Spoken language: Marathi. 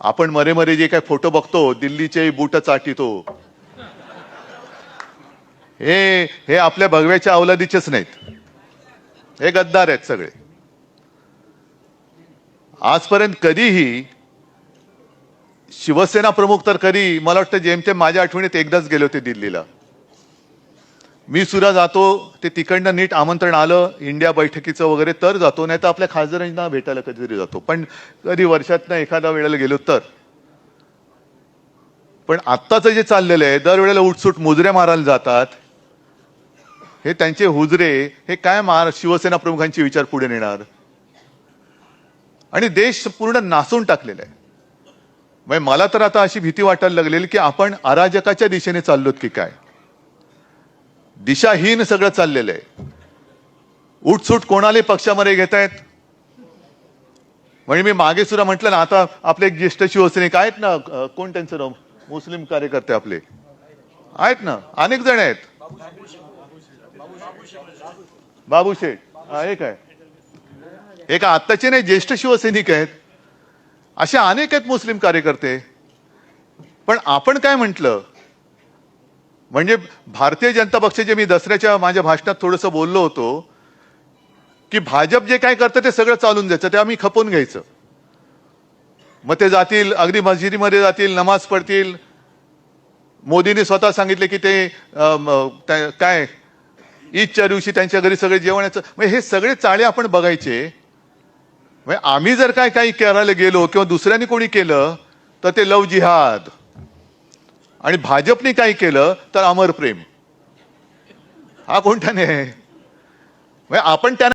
आपण मरे मरे जे काय फोटो बघतो, दिल्लीचे बूट चाटितो, हे हे आपल्या भगव्याच्या अवलादीचेच नाहीत, हे गद्दार आहेत सगळे. आजपर्यंत कधीही शिवसेना प्रमुख तर कधी, मला वाटतं जेमतेम माझ्या आठवणीत एकदाच गेले होते दिल्लीला. मी सुद्धा जातो, ते तिकडनं नीट आमंत्रण आलं इंडिया बैठकीचं वगैरे तर जातो, नाही तर आपल्या खासदारांना भेटायला कधीतरी जातो, पण कधी वर्षातनं एखाद्या वेळेला गेलो तर. पण आत्ताचं जे चाललेलं आहे, दरवेळेला उठसूट मुजऱ्या मारायला जातात, हे त्यांचे हुजरे हे काय शिवसेना प्रमुखांचे विचार पुढे नेणार? आणि देश पूर्ण नासून टाकलेला आहे. म्हणजे मला तर आता अशी भीती वाटायला लागलेली की आपण अराजकाच्या दिशेने चाललोत की काय. दिशाहीन सगळं चाललेलं आहे. उठसूट कोणाला पक्षामध्ये घेत आहेत. म्हणजे मी मागे सुद्धा म्हटलं ना, आता आपले एक ज्येष्ठ शिवसैनिक आहेत ना, कोण त्यांचं नाव, मुस्लिम कार्यकर्ते आपले आहेत ना, अनेक जण आहेत. बाबू शेठ, एक आहे, एक आत्ताचे नाही, ज्येष्ठ शिवसैनिक आहेत. असे अनेक आहेत मुस्लिम कार्यकर्ते. पण आपण काय म्हटलं, म्हणजे भारतीय जनता पक्षाचे, मी दसऱ्याच्या माझ्या भाषणात थोडंसं बोललो होतो की भाजप जे काय करतं ते सगळं चालून द्यायचं, ते आम्ही खपवून घ्यायचं. मग ते जातील, अगदी मस्जिदीमध्ये जातील, नमाज पडतील. मोदींनी स्वतः सांगितले की ते काय ईदच्या दिवशी त्यांच्या घरी सगळे जेवणाचं, म्हणजे हे सगळे चाळे आपण बघायचे. म्हणजे आम्ही जर काय काही करायला गेलो किंवा दुसऱ्यांनी कोणी केलं तर ते लव जिहाद, आणि भाजपने काही केलं तर अमर प्रेम. हा कोणता नाही. आपण त्यांना